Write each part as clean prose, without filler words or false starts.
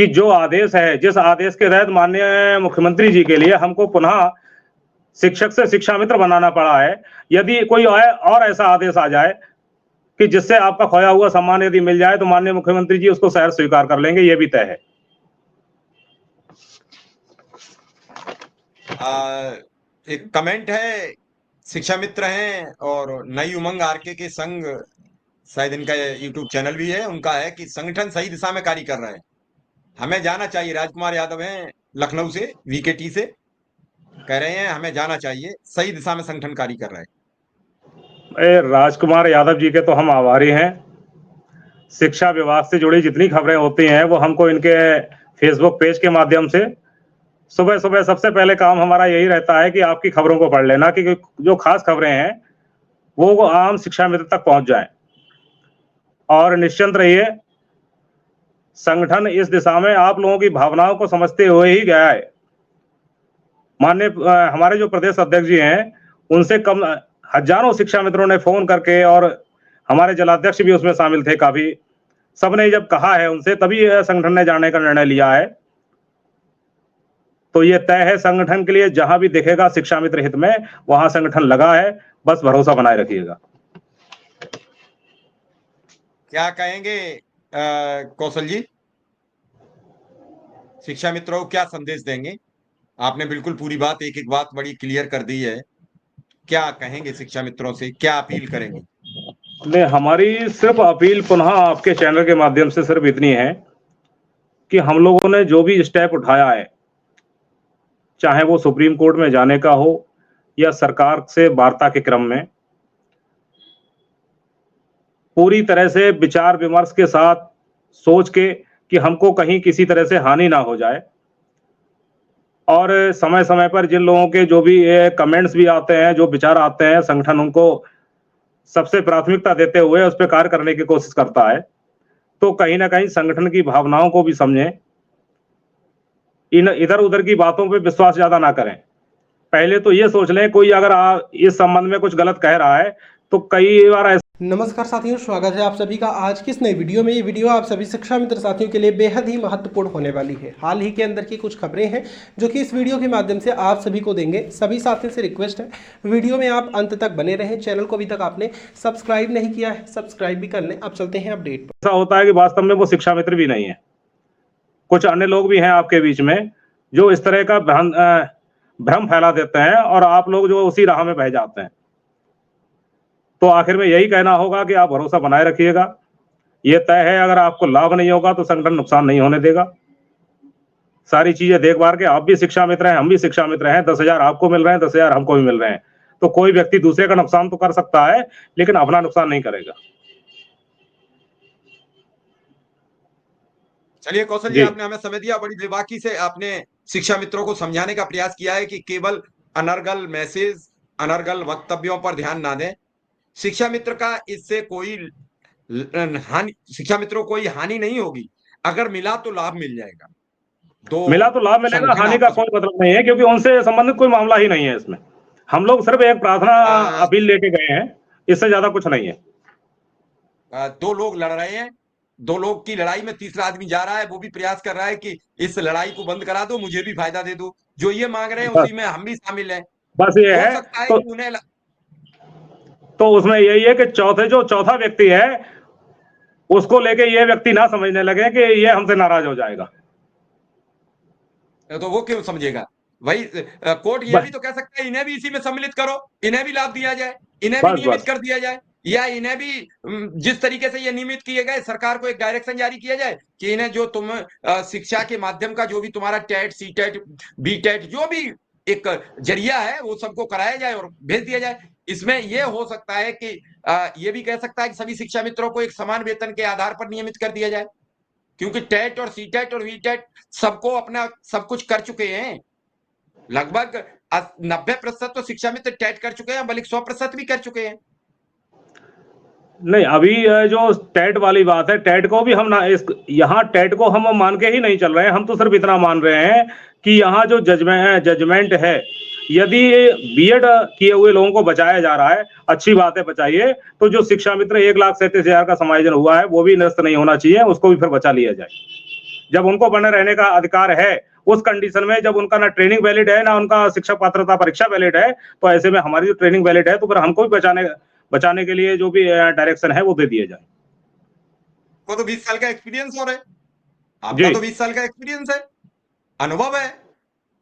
कि जो आदेश है, जिस आदेश के तहत माननीय मुख्यमंत्री जी के लिए हमको पुनः शिक्षक से शिक्षा मित्र बनाना पड़ा है, यदि कोई और ऐसा आदेश आ जाए कि जिससे आपका खोया हुआ सम्मान यदि मिल जाए, तो माननीय मुख्यमंत्री जी उसको सहर्ष स्वीकार कर लेंगे, ये भी तय है। एक कमेंट है, शिक्षा मित्र हैं और नई उमंग आरके के संग, शायद इनका यूट्यूब चैनल भी है, उनका है कि संगठन सही दिशा में कार्य कर रहा है, हमें जाना चाहिए। राजकुमार यादव हैं लखनऊ से, वीकेटी से, कह रहे हैं हमें जाना चाहिए, सही दिशा में संगठन कार्य कर रहा है। राजकुमार यादव जी के तो हम आभारी हैं। शिक्षा विभाग से जुड़ी जितनी खबरें होती हैं वो हमको इनके फेसबुक पेज के माध्यम से सुबह सुबह सबसे पहले काम हमारा यही रहता है कि आपकी खबरों को पढ़ लेना, कि जो खास खबरें हैं वो आम शिक्षा मित्र तक पहुंच जाएं। और निश्चिंत रहिए, संगठन इस दिशा में आप लोगों की भावनाओं को समझते हुए ही गया है। माननीय हमारे जो प्रदेश अध्यक्ष जी हैं, उनसे कम हजारों शिक्षा मित्रों ने फोन करके, और हमारे जिलाध्यक्ष भी उसमें शामिल थे, काफी सबने जब कहा है उनसे, तभी संगठन ने जाने का निर्णय लिया है। तो ये तय है, संगठन के लिए जहां भी दिखेगा शिक्षा मित्र हित में, वहां संगठन लगा है, बस भरोसा बनाए रखिएगा। क्या कहेंगे कौशल जी, शिक्षा मित्रों को क्या संदेश देंगे? आपने बिल्कुल पूरी बात, एक एक बात बड़ी क्लियर कर दी है, क्या कहेंगे शिक्षा मित्रों से, क्या अपील करेंगे? नहीं, हमारी सिर्फ अपील पुनः आपके चैनल के माध्यम से सिर्फ इतनी है कि हम लोगों ने जो भी स्टेप उठाया है, चाहे वो सुप्रीम कोर्ट में जाने का हो या सरकार से वार्ता के क्रम में, पूरी तरह से विचार विमर्श के साथ सोच के कि हमको कहीं किसी तरह से हानि ना हो जाए, और समय समय पर जिन लोगों के जो भी कमेंट्स भी आते हैं, जो विचार आते हैं, संगठन उनको सबसे प्राथमिकता देते हुए उस पर कार्य करने की कोशिश करता है। तो कहीं ना कहीं संगठन की भावनाओं को भी समझें, इन इधर उधर की बातों पे विश्वास ज्यादा ना करें। पहले तो ये सोच लें, कोई अगर इस संबंध में कुछ गलत कह रहा है तो कई बार नमस्कार साथियों, स्वागत है आप सभी का आज की इस नई वीडियो में। ये वीडियो आप सभी शिक्षा मित्र साथियों के लिए बेहद ही महत्वपूर्ण होने वाली है। हाल ही के अंदर की कुछ खबरें हैं जो कि इस वीडियो के माध्यम से आप सभी को देंगे। सभी साथियों से रिक्वेस्ट है, वीडियो में आप अंत तक बने रहें। चैनल को अभी तक आपने सब्सक्राइब नहीं किया है, सब्सक्राइब भी कर लें। अब चलते हैं अपडेट पर। ऐसा होता है कि वास्तव में वो शिक्षा मित्र भी नहीं है, कुछ अन्य लोग भी हैं आपके बीच में जो इस तरह का भ्रम फैला देते हैं, और आप लोग जो उसी राह में बह जाते हैं। तो आखिर में यही कहना होगा कि आप भरोसा बनाए रखिएगा। ये तय है, अगर आपको लाभ नहीं होगा तो संगठन नुकसान नहीं होने देगा। सारी चीजें देख भाल के, आप भी शिक्षा मित्र हैं, हम भी शिक्षा मित्र हैं, 10,000 आपको मिल रहे हैं, 10,000 हमको भी मिल रहे हैं। तो कोई व्यक्ति दूसरे का नुकसान तो कर सकता है, लेकिन अपना नुकसान नहीं करेगा। चलिए कौशल जी, आपने हमें समय दिया, बड़ी बेबाकी से आपने शिक्षा मित्रों को समझाने का प्रयास किया है कि केवल अनर्गल मैसेज, अनर्गल वक्तव्यों पर ध्यान ना दें। शिक्षा मित्र का इससे कोई हानि, शिक्षा मित्रों को कोई हानि नहीं होगी। अगर मिला तो लाभ मिल जाएगा, मिला तो लाभ मिलेगा, हानि का कोई मतलब नहीं है, क्योंकि उनसे संबंधित कोई मामला ही नहीं है इसमें। हम लोग सिर्फ एक प्रार्थना अपील लेके गए हैं, इससे ज्यादा कुछ नहीं है। दो लोग लड़ रहे हैं, दो लोग की लड़ाई में तीसरा आदमी जा रहा है, वो भी प्रयास कर रहा है कि इस लड़ाई को बंद करा दो, मुझे भी फायदा दे दो। जो ये मांग रहे हैं उसी में हम भी शामिल हैं। बस ये है, सकता है कि उन्हें तो उसमें यही है कि चौथा व्यक्ति है, उसको लेके ये व्यक्ति ना समझने लगे कि ये हमसे नाराज हो जाएगा। तो वो क्यों समझेगा? वही कोर्ट ये भी तो कह सकता है, इन्हें भी इसी में सम्मिलित करो, इन्हें भी लाभ दिया जाए, इन्हें भी नियमित कर दिया जाए, या इन्हें भी जिस तरीके से ये नियमित किए गए, सरकार को एक डायरेक्शन जारी किया जाए कि इन्हें जो तुम शिक्षा के माध्यम का जो भी तुम्हारा TET, C TET, B TET, जो भी एक जरिया है, वो सबको कराया जाए और भेज दिया जाए। इसमें यह हो सकता है कि ये भी कह सकता है कि सभी शिक्षा मित्रों को एक समान वेतन के आधार पर नियमित कर दिया जाए, क्योंकि टेट और सी टेट और वी टेट सबको अपना सब कुछ कर चुके हैं। लगभग 90% तो शिक्षा मित्र टेट कर चुके हैं, बल्कि 100% भी कर चुके हैं। नहीं, अभी जो टेट वाली बात है, टेट को भी हम ना, यहाँ टेट को हम मान के ही नहीं चल रहे हैं। हम तो सिर्फ इतना मान रहे हैं कि यहाँ जो जजमेंट है, यदि बीएड किए हुए लोगों को बचाया जा रहा है, अच्छी बात है, बचाइए। तो जो शिक्षा मित्र 1,37,000 का समायोजन हुआ है, वो भी निरस्त नहीं होना चाहिए, उसको भी फिर बचा लिया जाए। जब उनको बने रहने का अधिकार है, उस कंडीशन में जब उनका ना ट्रेनिंग वैलिड है ना उनका शिक्षक पात्रता परीक्षा वैलिड है, तो ऐसे में हमारी जो ट्रेनिंग वैलिड है तो फिर हमको भी बचाने के लिए जो भी डायरेक्शन है वो दे दिए जाए। वो तो 20 साल का एक्सपीरियंस हो रहा है, आपका तो 20 साल का एक्सपीरियंस है, अनुभव है,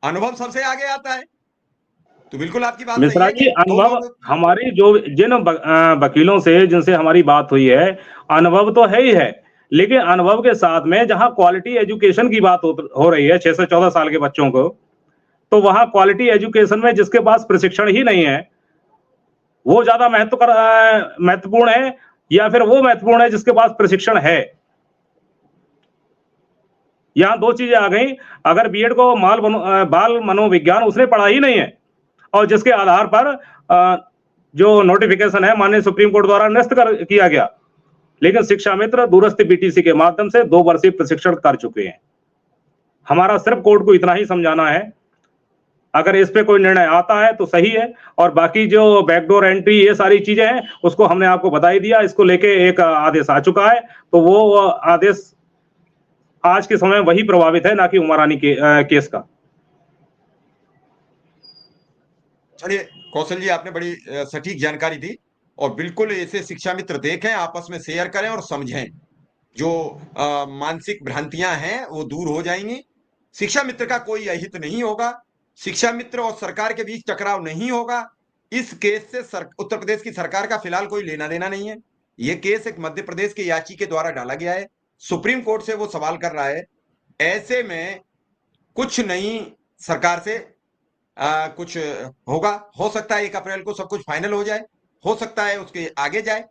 अनुभव सबसे आगे आता है, तो बिल्कुल आपकी बात सही मिश्रा है जी, कि अनुभव हमारी जो जिन वकीलों से जिनसे हमारी बात हुई है, अनुभव तो है ही है, लेकिन अनुभव के साथ में जहां क्वालिटी एजुकेशन की बात हो रही है 6 से 14 साल के बच्चों को, तो वहां क्वालिटी एजुकेशन में जिसके पास प्रशिक्षण ही नहीं है वो ज्यादा महत्वपूर्ण है या फिर वो महत्वपूर्ण है जिसके पास प्रशिक्षण है? यहां दो चीजें आ गई। अगर बीएड को बाल मनोविज्ञान उसने पढ़ा ही नहीं है और जिसके आधार पर जो नोटिफिकेशन है माननीय सुप्रीम कोर्ट द्वारा निरस्त किया गया, लेकिन शिक्षा मित्र दूरस्थ बीटीसी के माध्यम से 2 वर्षीय प्रशिक्षण कर चुके हैं। हमारा सिर्फ कोर्ट को इतना ही समझाना है, अगर इस पे कोई निर्णय आता है तो सही है, और बाकी जो बैकडोर एंट्री ये सारी चीजें हैं उसको हमने आपको बता ही दिया। इसको लेके एक आदेश आ चुका है, तो वो आदेश आज के समय वही प्रभावित है, ना कि उमारानी के केस का। चलिए कौशल जी, आपने बड़ी सटीक जानकारी दी, और बिल्कुल इसे शिक्षा मित्र देखें, आपस में शेयर करें और समझें, जो मानसिक भ्रांतियां हैं वो दूर हो जाएंगी। शिक्षा मित्र का कोई अहित नहीं होगा, शिक्षा मित्र और सरकार के बीच टकराव नहीं होगा। इस केस से उत्तर प्रदेश की सरकार का फिलहाल कोई लेना देना नहीं है। यह केस एक मध्य प्रदेश के याची के द्वारा डाला गया है, सुप्रीम कोर्ट से वो सवाल कर रहा है। ऐसे में कुछ नहीं, सरकार से कुछ होगा, हो सकता है 1 अप्रैल को सब कुछ फाइनल हो जाए, हो सकता है उसके आगे जाए,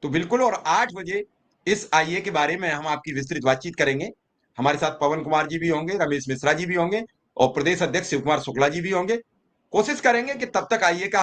तो बिल्कुल। और 8 बजे इस आईए के बारे में हम आपकी विस्तृत बातचीत करेंगे। हमारे साथ पवन कुमार जी भी होंगे, रमेश मिश्रा जी भी होंगे, और प्रदेश अध्यक्ष शिव कुमार शुक्ला जी भी होंगे। कोशिश करेंगे कि तब तक आईए का